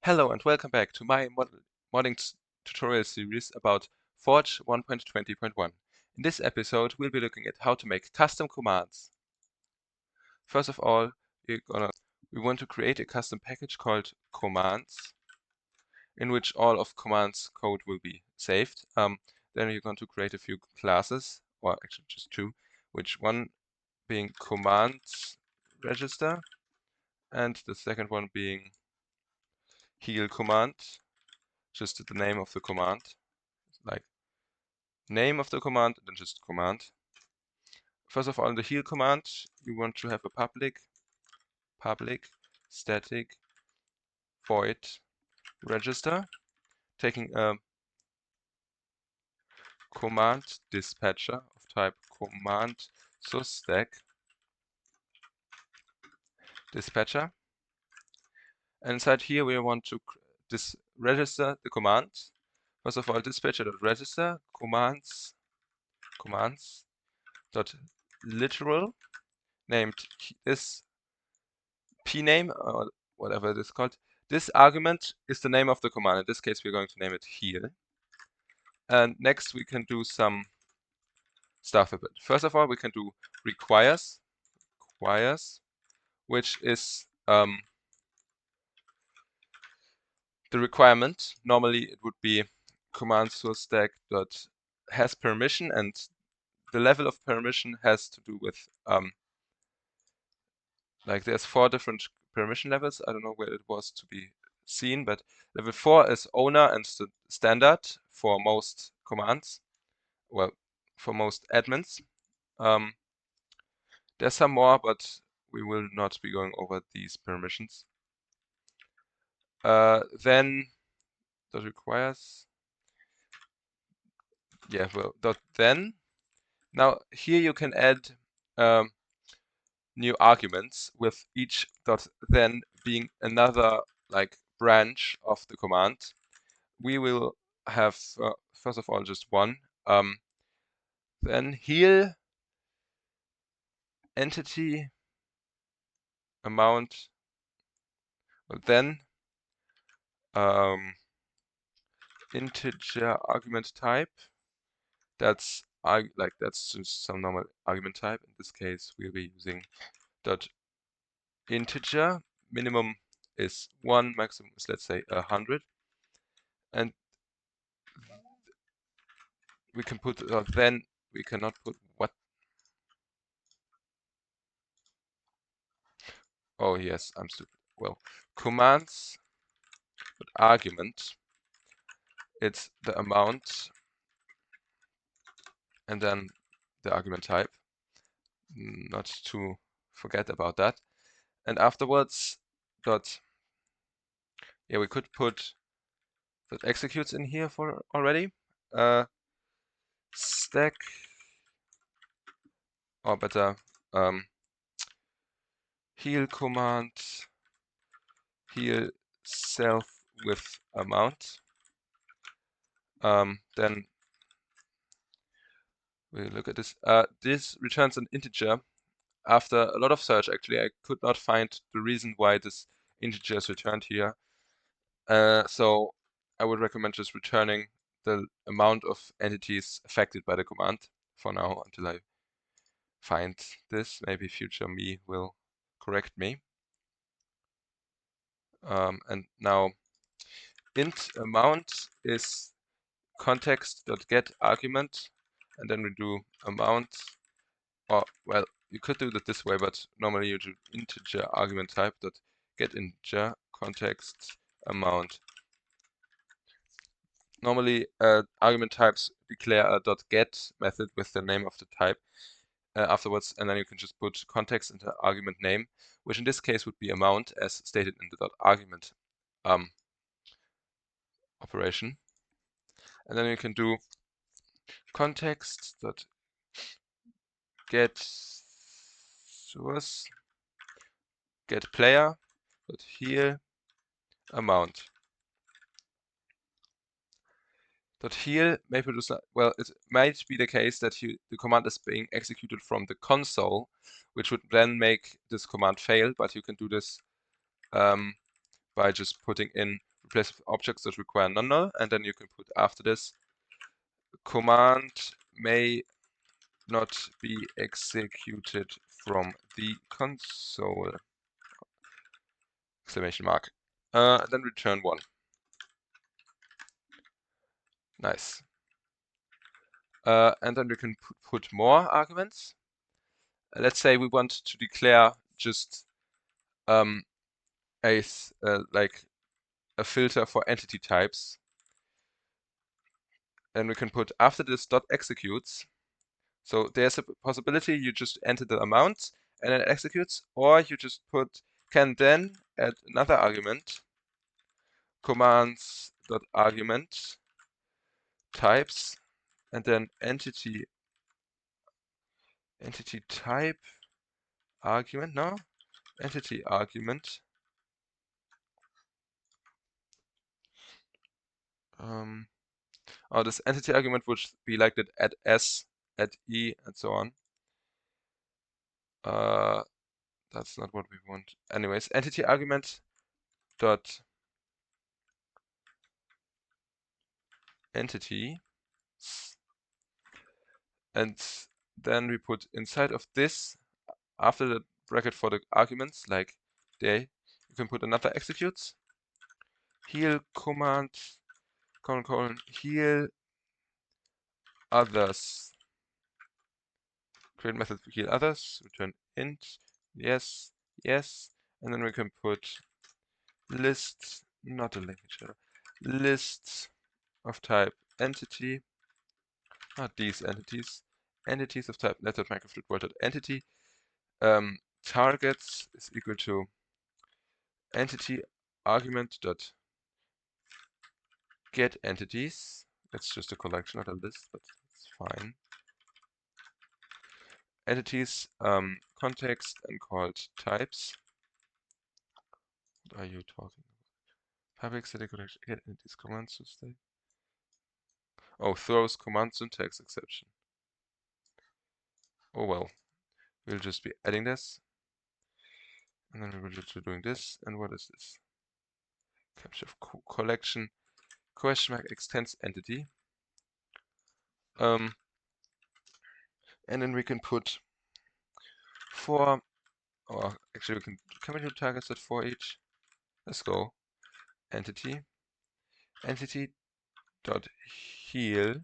Hello and welcome back to my modding tutorial series about Forge 1.20.1. In this episode, we'll be looking at how to make custom commands. First of all, we want to create a custom package called commands, in which all of commands code will be saved. Then you're going to create a few classes, or actually just two, which one being commands register, and the second one being heal command. Just the name of the command, like name of the command, and then just command. First of all, in the heal command, you want to have a public static void register, taking a command dispatcher of type command stack dispatcher. And inside here, we want to register the command. First of all, dispatcher.register commands dot literal named this pname or whatever it is called. This argument is the name of the command. In this case, we're going to name it heal. And next, we can do some stuff with it. First of all, we can do requires, which is the requirement. Normally, it would be command source stack dot has permission, and the level of permission has to do with like there's 4 different permission levels. I don't know where it was to be seen, but level 4 is owner and standard for most commands, well, for most admins. There's some more, but we will not be going over these permissions. Then that requires, yeah, well, dot then. Now here you can add new arguments with each dot then being another like branch of the command. We will have first of all just one. Then heal entity amount. Well, then integer argument type. That's just some normal argument type. In this case, we'll be using dot integer. Minimum is 1, maximum is, let's say, 100. And we can put then we cannot put what. Oh yes, I'm stupid. Well, commands with argument, it's the amount and then the argument type. Not to forget about that. And afterwards, yeah, we could put that executes in here for already. Stack, or better, heal command, heal self with amount. Then we look at this. This returns an integer. After a lot of search, actually, I could not find the reason why this integer is returned here. So I would recommend just returning the amount of entities affected by the command for now until I find this. Maybe future me will correct me. And now int amount is context.get argument, and then we do amount, or well, you could do it this way, but normally you do integer argument type dot get integer context amount. Normally argument types declare a .get method with the name of the type afterwards, and then you can just put context into argument name, which in this case would be amount as stated in the .argument operation. And then you can do context dot get source get player dot heal amount. Heal may produce, well, it might be the case that the command is being executed from the console, which would then make this command fail, but you can do this by just putting in replace with objects that require non-null, and then you can put after this command may not be executed from the console, exclamation mark. Then return 1. Nice. And then we can put more arguments. Let's say we want to declare just like a filter for entity types. And we can put after this dot executes. So there's a possibility you just enter the amount and it executes, or you just can then add another argument, commands dot argument types, and then entity type argument, no? Entity argument. Oh, this entity argument would be like that at S, at E, and so on. That's not what we want. Anyways, entity argument dot entity, and then we put inside of this, after the bracket for the arguments, like there, you can put another executes, heal command, colon, heal others, create method heal others, return int, yes, yes, and then we can put list, not a language error, list of type entity, not these entities, entities of type net.microfluid.entity, targets is equal to entity argument dot get entities. That's just a collection, not a list, but it's fine. Entities, context and called types. What are you talking about? Public static collection, get entities, commands to stay. Oh, throws command syntax exception. Oh well, we'll just be adding this. And then we're just doing this. And what is this? Capture of collection, question mark extends entity. And then we can put for, or actually can we do targets at for each? Let's go. Entity dot heal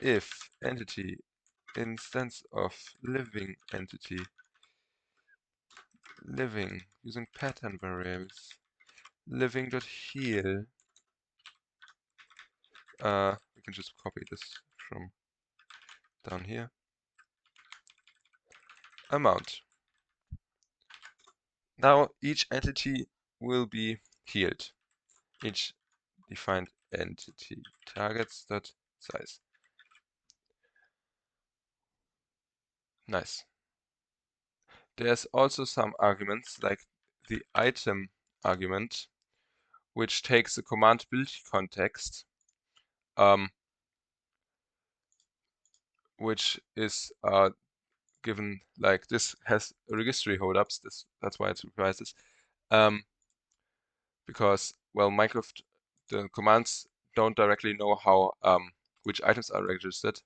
if entity instance of living entity living using pattern variables living dot heal. We can just copy this from down here. Amount. Now each entity will be healed. Each defined entity targets dot size. Nice. There's also some arguments like the item argument, which takes the command build context, which is given like this has registry holdups. That's why it requires this. Because well, Minecraft, the commands don't directly know how which items are registered,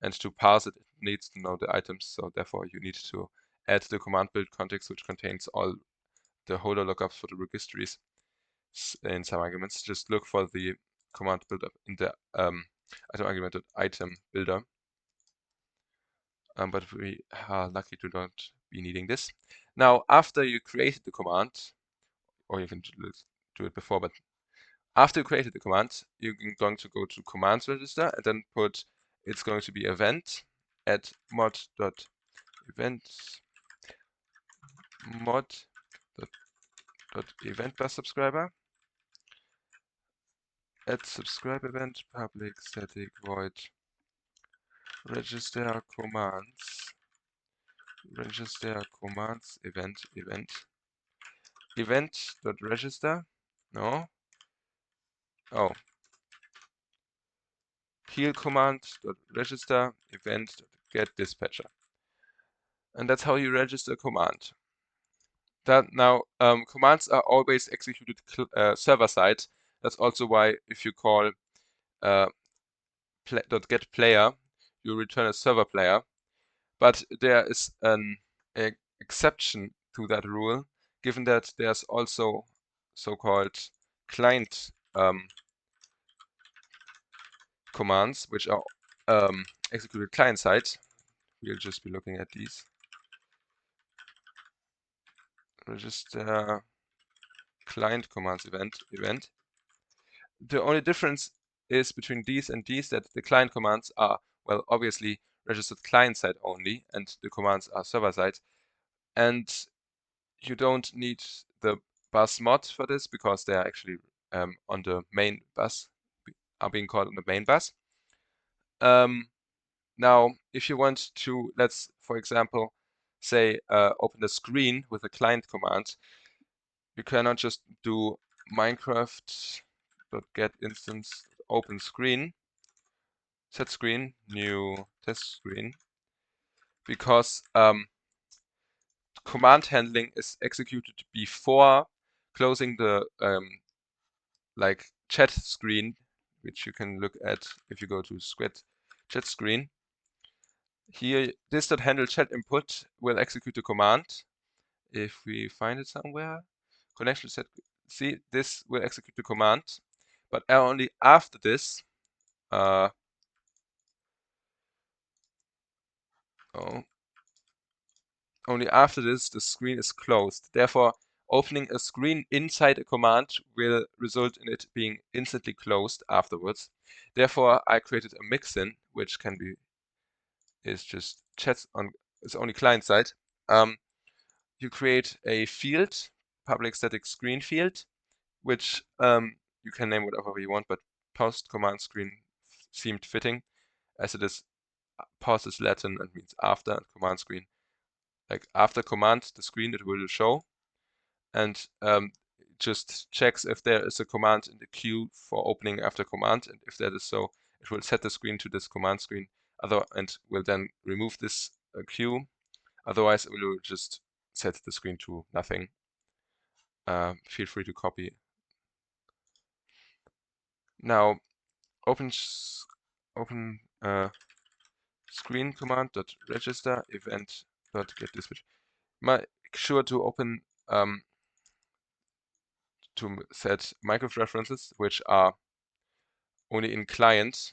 and to parse it, it needs to know the items. So therefore, you need to add the command build context, which contains all the holder lookups for the registries. In some arguments, just look for the command builder in the item argument item builder. But we are lucky to not be needing this. Now, after you created the command, or you can do it before, but after you created the command, you're going to go to commands register and then put, it's going to be event at mod.events mod.event by subscriber at subscribe event public static void register commands event.register. No. Oh. Heal command.register event.get dispatcher. And that's how you register a command. That now commands are always executed server side. That's also why if you call .get player, you return a server player. But there is an exception to that rule, given that there's also so-called client commands, which are executed client side. We'll just be looking at these. Register client commands event. The only difference is between these and these that the client commands are, well, obviously registered client side only, and the commands are server side. And you don't need the bus mod for this because they are actually on the main bus, are being called on the main bus. Now, if you want to, let's, for example, say open the screen with a client command, you cannot just do Minecraft.get instance open screen, set screen, new test screen, because command handling is executed before closing the like chat screen, which you can look at if you go to Squid chat screen. Here, this.handle chat input will execute the command. If we find it somewhere, connection set. See, this will execute the command, but only after this. Oh, only after this the screen is closed. Therefore, opening a screen inside a command will result in it being instantly closed afterwards. Therefore, I created a mixin, which can be is just chats on it's only client side. You create a field, public static screen field, which you can name whatever you want, but post command screen seemed fitting, as it is post is Latin and means after, and command screen, like after command the screen it will show, and just checks if there is a command in the queue for opening after command, and if that is so, it will set the screen to this command screen, and will then remove this queue. Otherwise, it will just set the screen to nothing. Feel free to copy. Now, open screen command dot register event dot get dispatch. Make sure to open to set Minecraft references, which are only in client,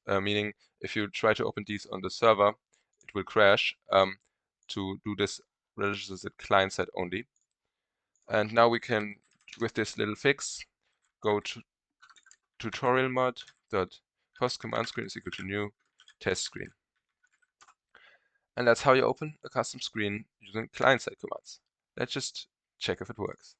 meaning if you try to open these on the server, it will crash. To do this, registers it client side only. And now we can, with this little fix, go to tutorial mod dot post command screen is equal to new test screen. And that's how you open a custom screen using client-side commands. Let's just check if it works.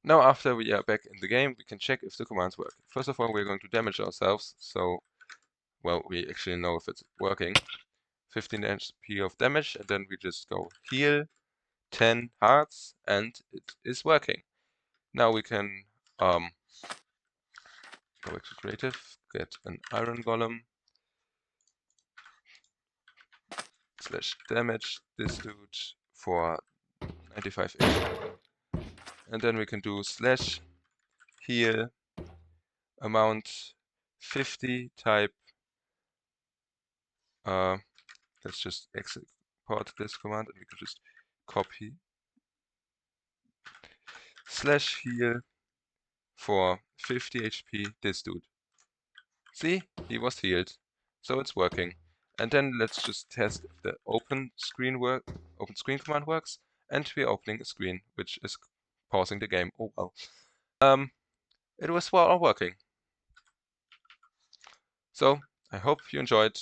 Now, after we are back in the game, we can check if the commands work. First of all, we're going to damage ourselves, so, well, we actually know if it's working. 15 HP of damage, and then we just go heal, 10 hearts, and it is working. Now we can go back to creative, get an iron golem, /damage this dude for 95 HP. And then we can do /heal amount 50 type let's just export this command, and we can just copy /heal for 50 HP this dude. See, he was healed, so it's working. And then let's just test if the open screen command works, and we're opening a screen which is pausing the game. Oh well. It was well working. So I hope you enjoyed